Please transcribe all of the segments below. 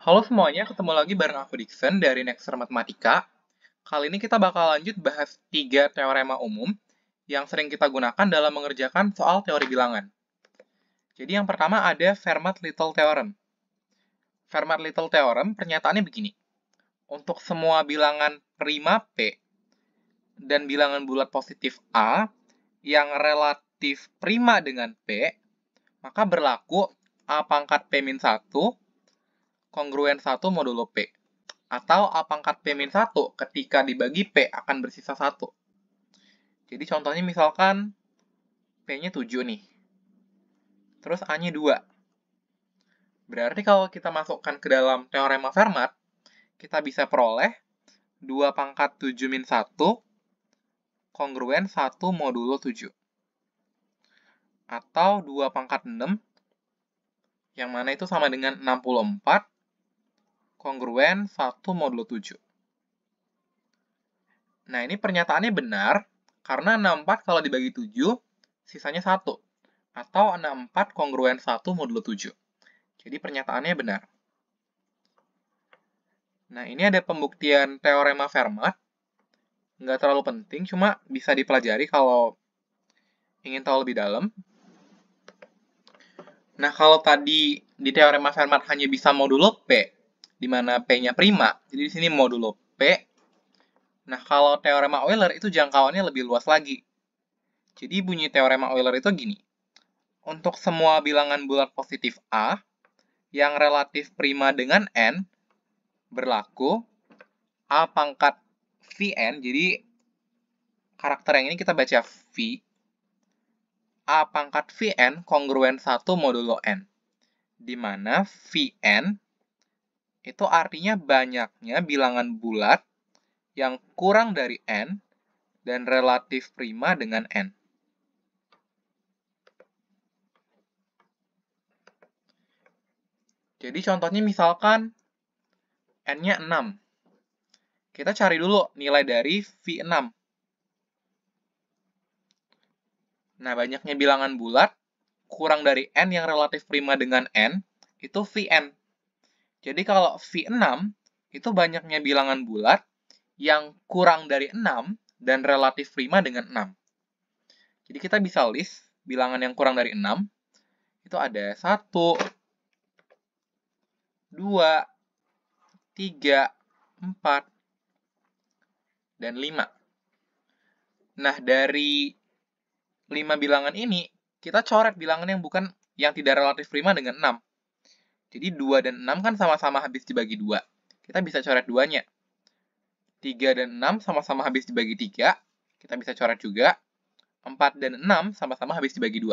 Halo semuanya, ketemu lagi bareng aku Dixon dari Nexter Matematika. Kali ini kita bakal lanjut bahas 3 teorema umum yang sering kita gunakan dalam mengerjakan soal teori bilangan. Jadi yang pertama ada Fermat-Little Theorem. Fermat-Little Theorem pernyataannya begini. Untuk semua bilangan prima P dan bilangan bulat positif A yang relatif prima dengan P, maka berlaku A pangkat P-1 kongruen 1 modulo P. Atau A pangkat P-1 ketika dibagi P akan bersisa 1. Jadi contohnya misalkan P-nya 7 nih. Terus A-nya 2. Berarti kalau kita masukkan ke dalam teorema Fermat, kita bisa peroleh 2 pangkat 7 min 1 kongruen 1 modulo 7. Atau 2 pangkat 6, yang mana itu sama dengan 64 kongruen 1 modulo 7. Nah, ini pernyataannya benar, karena 64 kalau dibagi 7, sisanya 1. Atau 64 kongruen 1 modulo 7. Jadi pernyataannya benar. Nah, ini ada pembuktian teorema Fermat. Nggak terlalu penting, cuma bisa dipelajari kalau ingin tahu lebih dalam. Nah, kalau tadi di teorema Fermat hanya bisa modulo P, di mana P-nya prima, jadi di sini modulo P. Nah, kalau teorema Euler itu jangkauannya lebih luas lagi. Jadi bunyi teorema Euler itu gini. Untuk semua bilangan bulat positif A yang relatif prima dengan N, berlaku A pangkat Vn, jadi karakter yang ini kita baca V, A pangkat Vn kongruen 1 modulo N. Di mana Vn itu artinya banyaknya bilangan bulat yang kurang dari N dan relatif prima dengan N. Jadi contohnya misalkan N-nya 6. Kita cari dulu nilai dari V6. Nah, banyaknya bilangan bulat kurang dari N yang relatif prima dengan N, itu Vn. Jadi kalau V6 itu banyaknya bilangan bulat yang kurang dari 6 dan relatif prima dengan 6. Jadi kita bisa list bilangan yang kurang dari 6, itu ada 1, 2, 3, 4, dan 5. Nah, dari 5 bilangan ini, kita coret bilangan yang tidak relatif prima dengan 6. Jadi 2 dan 6 kan sama-sama habis dibagi 2. Kita bisa coret 2-nya. 3 dan 6 sama-sama habis dibagi 3. Kita bisa coret juga. 4 dan 6 sama-sama habis dibagi 2.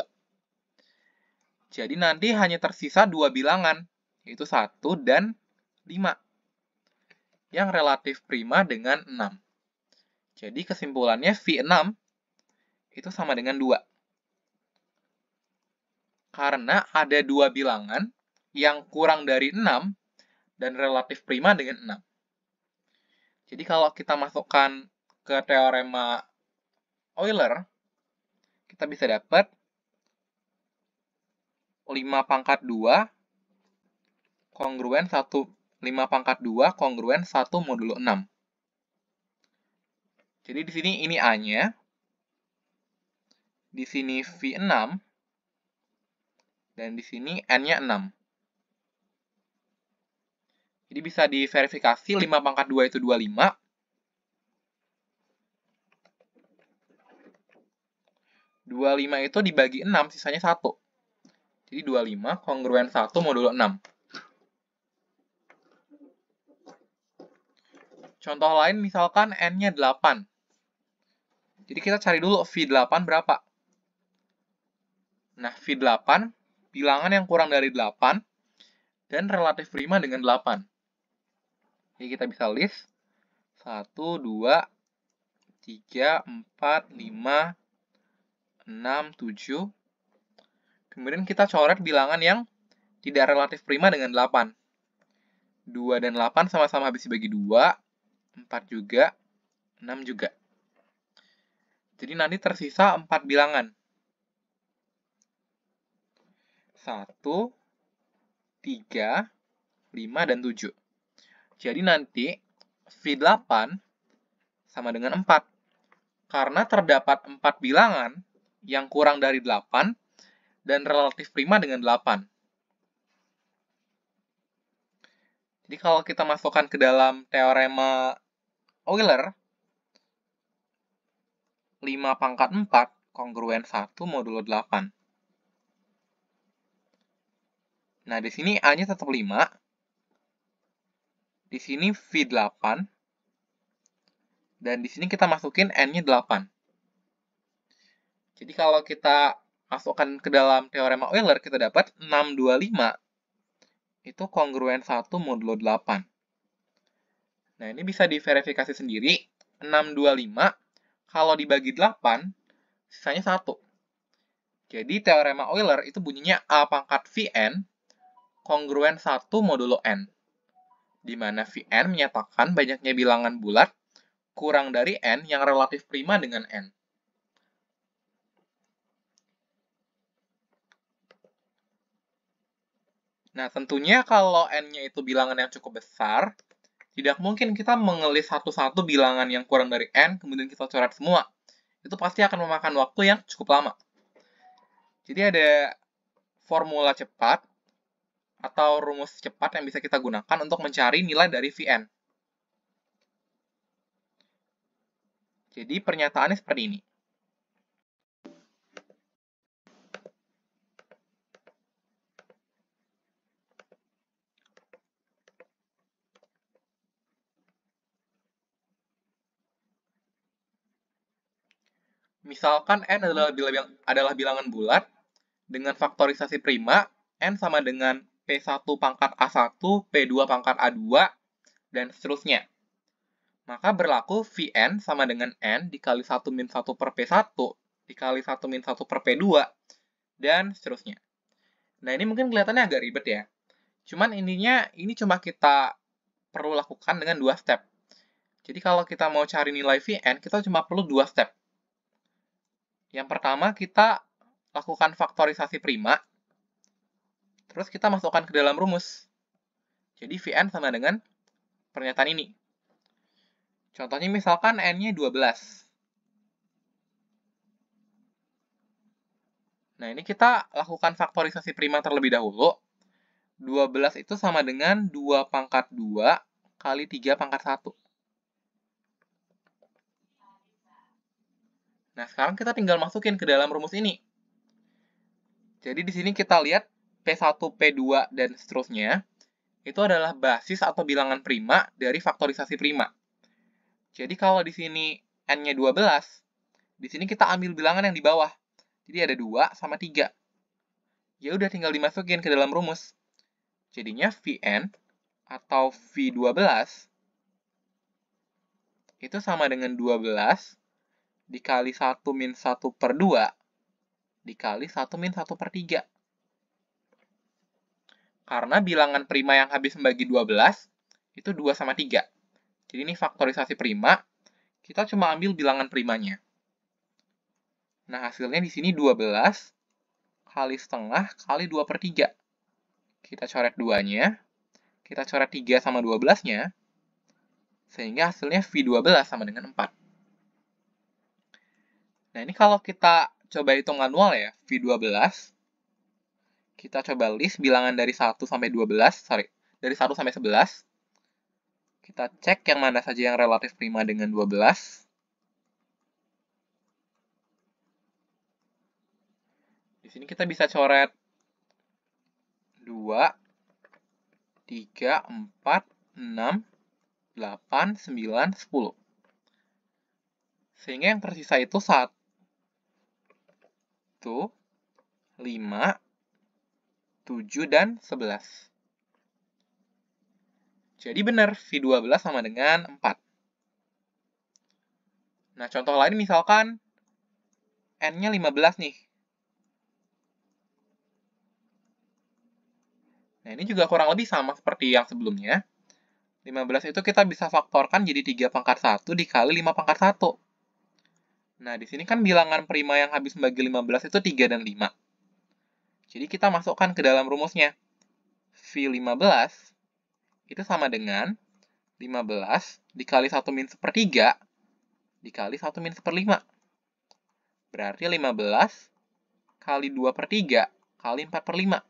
Jadi nanti hanya tersisa 2 bilangan, yaitu 1 dan 5. Yang relatif prima dengan 6. Jadi kesimpulannya V6 itu sama dengan 2. Karena ada 2 bilangan yang kurang dari 6 dan relatif prima dengan 6. Jadi kalau kita masukkan ke teorema Euler, kita bisa dapat 5 pangkat 2 kongruen 1, 5 pangkat 2 kongruen 1 modulo 6. Jadi di sini ini A-nya, di sini V6, dan di sini N-nya 6. Jadi bisa diverifikasi 5 pangkat 2 itu 25. 25 itu dibagi 6, sisanya 1. Jadi 25 kongruen 1 modulo 6. Contoh lain misalkan N-nya 8. Jadi kita cari dulu V8 berapa. Nah, V8 bilangan yang kurang dari 8 dan relatif prima dengan 8. Jadi kita bisa list 1, 2, 3, 4, 5, 6, 7. Kemudian kita coret bilangan yang tidak relatif prima dengan 8. 2 dan 8 sama-sama habis dibagi 2, 4 juga, 6 juga. Jadi nanti tersisa 4 bilangan. 1, 3, 5, dan 7. Jadi nanti V8 sama dengan 4. Karena terdapat 4 bilangan yang kurang dari 8 dan relatif prima dengan 8. Jadi kalau kita masukkan ke dalam teorema Euler, 5 pangkat 4 kongruen 1 modulo 8. Nah, di sini A-nya tetap 5. Di sini V8. Dan di sini kita masukin N-nya 8. Jadi kalau kita masukkan ke dalam teorema Euler, kita dapat 625 itu kongruen 1 modulo 8. Nah, ini bisa diverifikasi sendiri. 625, kalau dibagi 8, sisanya 1. Jadi, teorema Euler itu bunyinya A pangkat Vn kongruen 1 modulo N. Di mana Vn menyatakan banyaknya bilangan bulat kurang dari N yang relatif prima dengan N. Nah, tentunya kalau N-nya itu bilangan yang cukup besar, tidak mungkin kita mengelis satu-satu bilangan yang kurang dari N, kemudian kita coret semua. Itu pasti akan memakan waktu yang cukup lama. Jadi ada formula cepat atau rumus cepat yang bisa kita gunakan untuk mencari nilai dari Vn. Jadi pernyataannya seperti ini. Misalkan N adalah bilangan bulat dengan faktorisasi prima, N sama dengan P1 pangkat A1, P2 pangkat A2, dan seterusnya. Maka berlaku Vn sama dengan N dikali 1 min 1 per P1, dikali 1 min 1 per P2, dan seterusnya. Nah, ini mungkin kelihatannya agak ribet ya. Cuman intinya, ini cuma kita perlu lakukan dengan 2 step. Jadi kalau kita mau cari nilai Vn, kita cuma perlu 2 step. Yang pertama, kita lakukan faktorisasi prima, terus kita masukkan ke dalam rumus. Jadi Vn sama dengan pernyataan ini. Contohnya misalkan N-nya 12. Nah, ini kita lakukan faktorisasi prima terlebih dahulu. 12 itu sama dengan 2 pangkat 2 kali 3 pangkat 1. Nah, sekarang kita tinggal masukin ke dalam rumus ini. Jadi di sini kita lihat P1, P2, dan seterusnya, itu adalah basis atau bilangan prima dari faktorisasi prima. Jadi kalau di sini N-nya 12, di sini kita ambil bilangan yang di bawah. Jadi ada 2 sama 3. Ya udah tinggal dimasukin ke dalam rumus. Jadinya Vn atau V12 itu sama dengan 12 dikali 1 min 1 per 2 dikali 1 min 1 per 3. Karena bilangan prima yang habis membagi 12 itu 2 sama 3. Jadi ini faktorisasi prima, kita cuma ambil bilangan primanya. Nah, hasilnya di sini 12 kali setengah kali 2 per 3. Kita coret 2-nya, kita coret 3 sama 12-nya, sehingga hasilnya V12 sama dengan 4. Nah, ini kalau kita coba hitung manual ya, V12, kita coba list bilangan dari 1 sampai 12, dari 1 sampai 11. Kita cek yang mana saja yang relatif prima dengan 12. Di sini kita bisa coret 2, 3, 4, 6, 8, 9, 10. Sehingga yang tersisa itu 1, 5, 7, dan 11. Jadi benar, V12 sama dengan 4. Nah, contoh lain misalkan N-nya 15 nih. Nah, ini juga kurang lebih sama seperti yang sebelumnya. 15 itu kita bisa faktorkan jadi 3 pangkat 1 dikali 5 pangkat 1. Nah, di sini kan bilangan prima yang habis membagi 15 itu 3 dan 5. Jadi kita masukkan ke dalam rumusnya. V15 itu sama dengan 15 dikali 1 min 1/3 dikali 1 min 1/5. Berarti 15 kali 2/3 kali 4/5.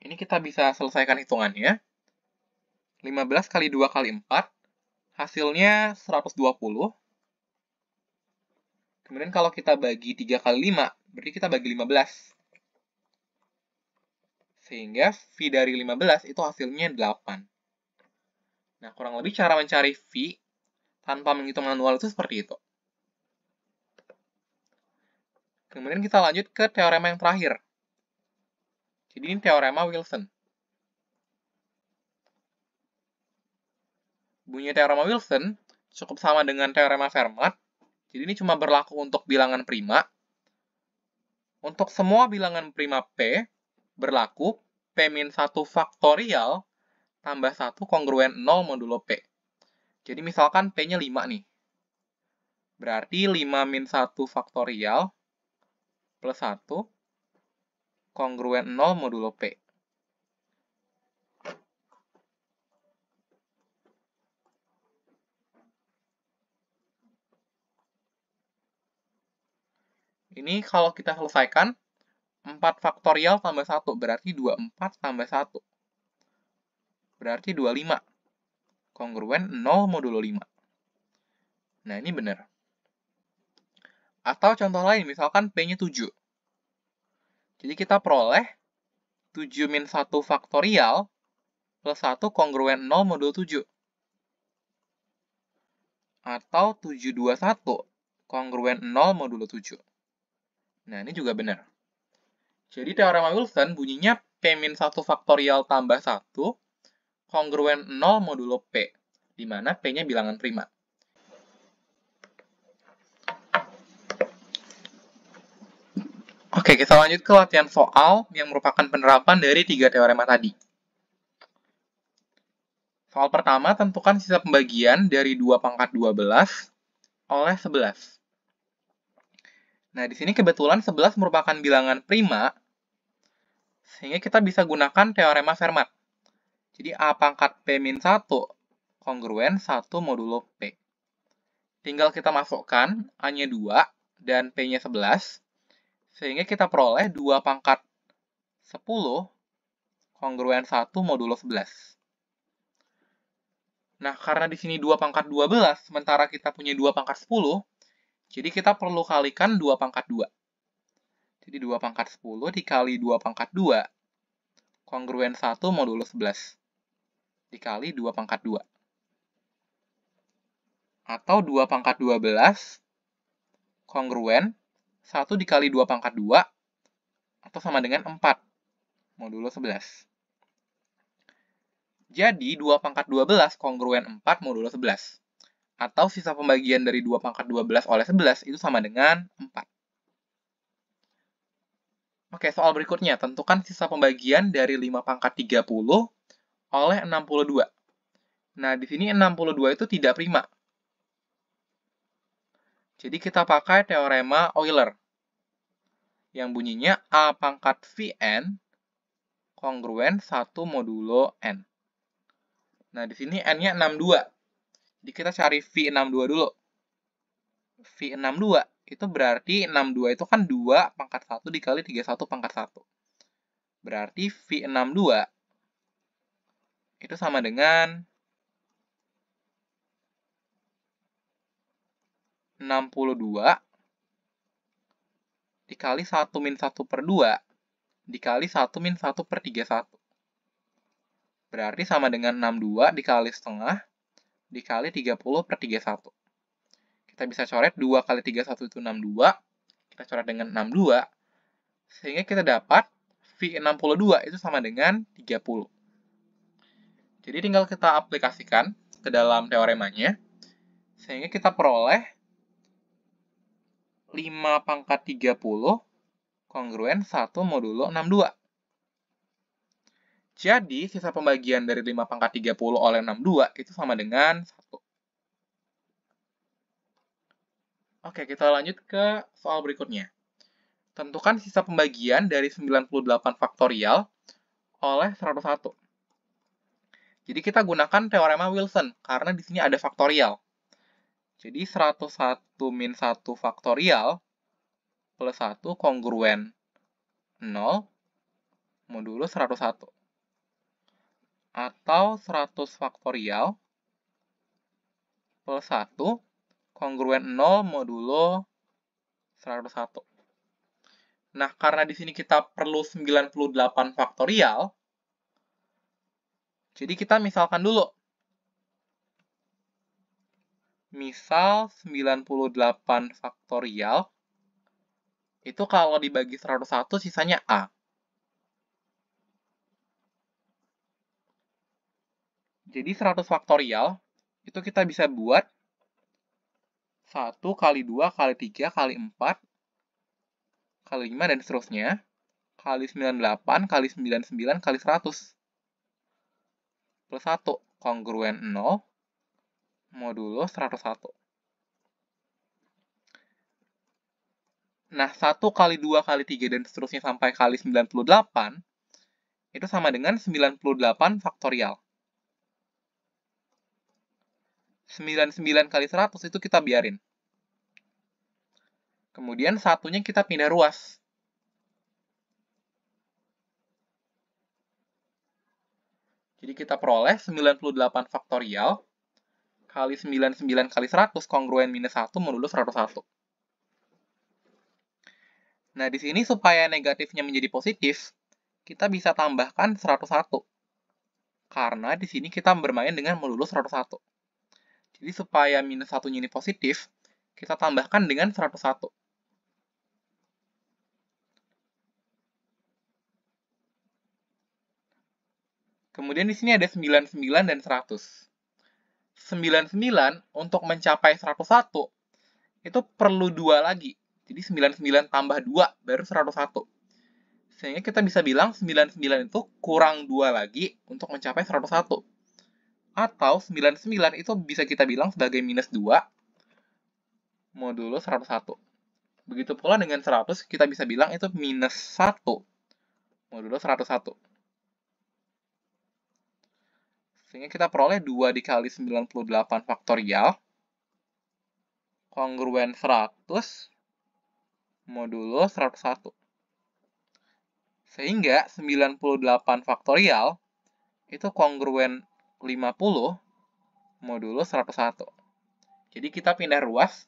Ini kita bisa selesaikan hitungannya. 15 kali 2 kali 4, hasilnya 120. Kemudian kalau kita bagi 3 kali 5, berarti kita bagi 15. Sehingga V dari 15 itu hasilnya 8. Nah, kurang lebih cara mencari V tanpa menghitung manual itu seperti itu. Kemudian kita lanjut ke teorema yang terakhir. Jadi ini teorema Wilson. Bunyi teorema Wilson cukup sama dengan teorema Fermat. Jadi ini cuma berlaku untuk bilangan prima. Untuk semua bilangan prima P, berlaku P-1 faktorial tambah 1 kongruen 0 modulo P. Jadi misalkan P-nya 5 nih. Berarti 5-1 faktorial plus 1 kongruen 0 modulo P. Ini kalau kita selesaikan, 4 faktorial tambah 1, berarti 24 tambah 1. Berarti 25. Kongruen 0 modulo 5. Nah, ini benar. Atau contoh lain, misalkan P-nya 7. Jadi kita peroleh 7-1 faktorial plus 1 kongruen 0 modulo 7. Atau 721 kongruen 0 modulo 7. Nah, ini juga benar. Jadi teorema Wilson bunyinya P-1 faktorial tambah 1 kongruen 0 modulo P, di mana P-nya bilangan prima. Oke, kita lanjut ke latihan soal yang merupakan penerapan dari 3 teorema tadi. Soal pertama, tentukan sisa pembagian dari 2 pangkat 12 oleh 11. Nah, di sini kebetulan 11 merupakan bilangan prima, sehingga kita bisa gunakan teorema Fermat. Jadi A pangkat P-1 kongruen 1 modulo P. Tinggal kita masukkan A-nya 2 dan P-nya 11, sehingga kita peroleh 2 pangkat 10 kongruen 1 modulo 11. Nah, karena di sini 2 pangkat 12, sementara kita punya 2 pangkat 10, jadi kita perlu kalikan 2 pangkat 2. Jadi 2 pangkat 10 dikali 2 pangkat 2, kongruen 1 modulo 11, dikali 2 pangkat 2. Atau 2 pangkat 12, kongruen 1 dikali 2 pangkat 2, atau sama dengan 4, modulo 11. Jadi 2 pangkat 12 kongruen 4 modulo 11. Atau sisa pembagian dari 2 pangkat 12 oleh 11 itu sama dengan 4. Oke, soal berikutnya. Tentukan sisa pembagian dari 5 pangkat 30 oleh 62. Nah, di sini 62 itu tidak prima. Jadi kita pakai teorema Euler. Yang bunyinya A pangkat Vn kongruen 1 modulo N. Nah, di sini N-nya 62. Jadi kita cari V62 dulu. V62 itu berarti 62 itu kan 2 pangkat 1 dikali 31 pangkat 1. Berarti V62 itu sama dengan 62 dikali 1 min 1 per 2 dikali 1 min 1 per 31. Berarti sama dengan 62 dikali setengah dikali 30 per 31. Kita bisa coret 2 kali 31 itu 62. Kita coret dengan 62. Sehingga kita dapat V62 itu sama dengan 30. Jadi tinggal kita aplikasikan ke dalam teoremanya. Sehingga kita peroleh 5 pangkat 30 kongruen 1 modulo 62. Jadi, sisa pembagian dari 5 pangkat 30 oleh 62 itu sama dengan 1. Oke, kita lanjut ke soal berikutnya. Tentukan sisa pembagian dari 98 faktorial oleh 101. Jadi kita gunakan teorema Wilson, karena di sini ada faktorial. Jadi 101 min 1 faktorial plus 1 kongruen 0 modulo 101. Atau 100 faktorial plus 1 kongruen 0 modulo 101. Nah, karena di sini kita perlu 98 faktorial, jadi kita misalkan dulu. Misal 98 faktorial, itu kalau dibagi 101 sisanya A. Jadi 100 faktorial, itu kita bisa buat 1 kali 2 kali 3 kali 4 kali 5 dan seterusnya, kali 98 kali 99 kali 100. Plus 1, kongruen 0, modulo 101. Nah, 1 kali 2 kali 3 dan seterusnya sampai kali 98, itu sama dengan 98 faktorial. 99 kali 100 itu kita biarin. Kemudian satunya kita pindah ruas. Jadi kita peroleh 98 faktorial kali 99 kali 100 kongruen minus 1 modulo 101. Nah, di sini supaya negatifnya menjadi positif, kita bisa tambahkan 101. Karena di sini kita bermain dengan modulo 101. Jadi supaya minus 1-nya ini positif, kita tambahkan dengan 101. Kemudian di sini ada 99 dan 100. 99 untuk mencapai 101 itu perlu 2 lagi. Jadi 99 tambah 2 baru 101. Sehingga kita bisa bilang 99 itu kurang 2 lagi untuk mencapai 101. Atau 99 itu bisa kita bilang sebagai minus 2 modulo 101. Begitu pula dengan 100 kita bisa bilang itu minus 1 modulo 101. Sehingga kita peroleh 2 dikali 98 faktorial kongruen 100 modulo 101. Sehingga 98 faktorial itu kongruen 50 modulo 101. Jadi kita pindah ruas.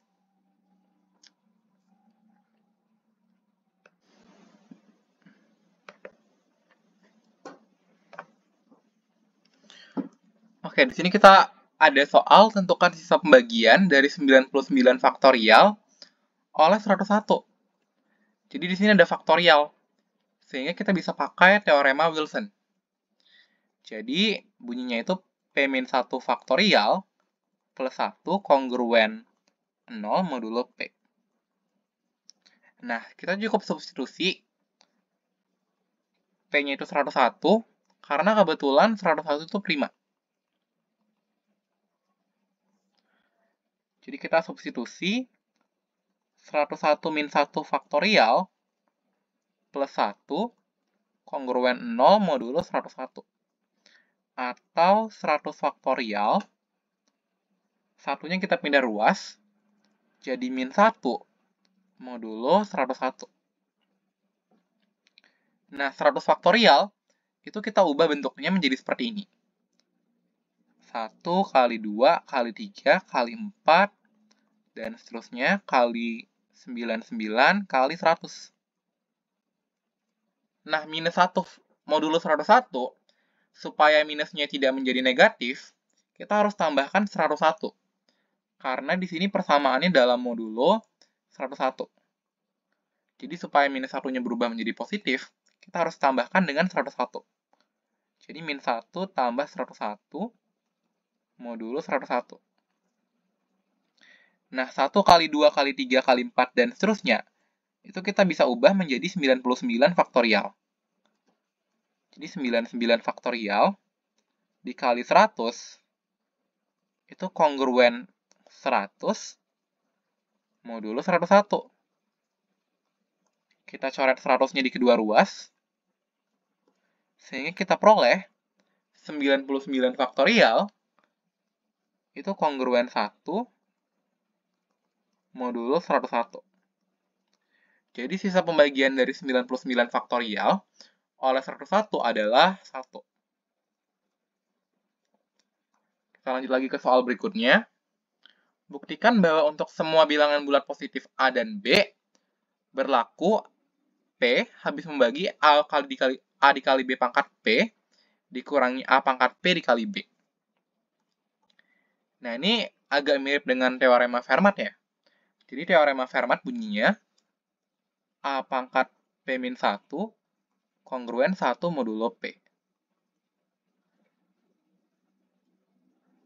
Oke, di sini kita ada soal tentukan sisa pembagian dari 99 faktorial oleh 101. Jadi di sini ada faktorial, sehingga kita bisa pakai teorema Wilson. Jadi bunyinya itu P-1 faktorial plus 1 kongruen 0 modulo P. Nah, kita cukup substitusi P-nya itu 101, karena kebetulan 101 itu prima. Jadi kita substitusi 101 min 1 faktorial plus 1 kongruen 0 modulo 101. Atau 100 faktorial, satunya kita pindah ruas, jadi min 1 modulo 101. Nah, 100 faktorial, itu kita ubah bentuknya menjadi seperti ini. 1 kali 2 kali 3 kali 4 dan seterusnya kali 99 kali 100. Nah, minus 1 modulo 101, supaya minusnya tidak menjadi negatif, kita harus tambahkan 101. Karena di sini persamaannya dalam modulo 101. Jadi supaya minus 1-nya berubah menjadi positif, kita harus tambahkan dengan 101. Jadi min 1 tambah 101 modulo 101. Nah, 1 kali 2 kali 3 kali 4 dan seterusnya, itu kita bisa ubah menjadi 99 faktorial. Jadi 99 faktorial dikali 100, itu kongruen 100 modulo 101. Kita coret 100-nya di kedua ruas. Sehingga kita peroleh 99 faktorial itu kongruen 1 modulo 101. Jadi sisa pembagian dari 99 faktorial oleh 101 adalah 1. Kita lanjut lagi ke soal berikutnya. Buktikan bahwa untuk semua bilangan bulat positif A dan B berlaku P habis membagi A dikali B pangkat P dikurangi A pangkat P dikali B. Nah, ini agak mirip dengan teorema Fermat ya. Jadi teorema Fermat bunyinya A pangkat P-1 kongruen 1 modulo P.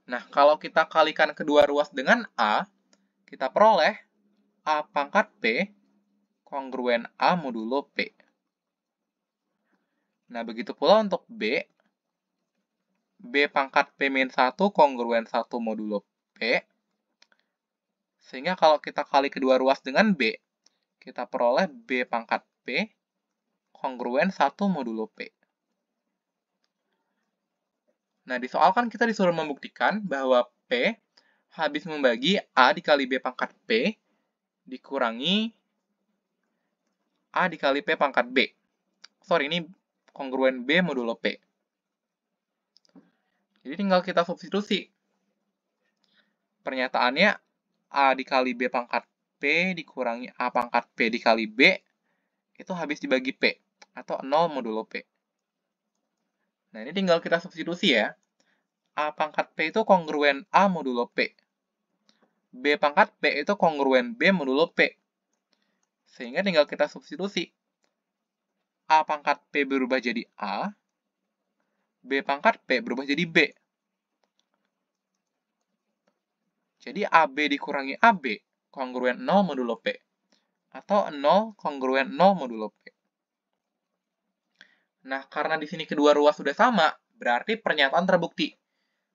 Nah, kalau kita kalikan kedua ruas dengan A, kita peroleh A pangkat P kongruen A modulo P. Nah, begitu pula untuk B. B pangkat P-1 kongruen 1 modulo P. Sehingga kalau kita kali kedua ruas dengan B, kita peroleh B pangkat P kongruen 1 modulo P. Nah, di soal kan kita disuruh membuktikan bahwa P habis membagi A dikali B pangkat P dikurangi A dikali P pangkat B. Sorry, ini kongruen B modulo P. Jadi tinggal kita substitusi. Pernyataannya A dikali B pangkat P dikurangi A pangkat P dikali B itu habis dibagi P, atau 0 modulo P. Nah, ini tinggal kita substitusi ya. A pangkat P itu kongruen A modulo P. B pangkat P itu kongruen B modulo P. Sehingga tinggal kita substitusi. A pangkat P berubah jadi A, B pangkat P berubah jadi B. Jadi AB dikurangi AB kongruen 0 modulo P. Atau 0 kongruen 0 modulo P. Nah, karena di sini kedua ruas sudah sama, berarti pernyataan terbukti.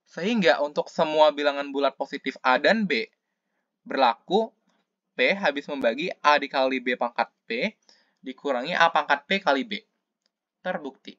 Sehingga untuk semua bilangan bulat positif A dan B, berlaku P habis membagi A dikali B pangkat P dikurangi A pangkat P kali B. Terbukti.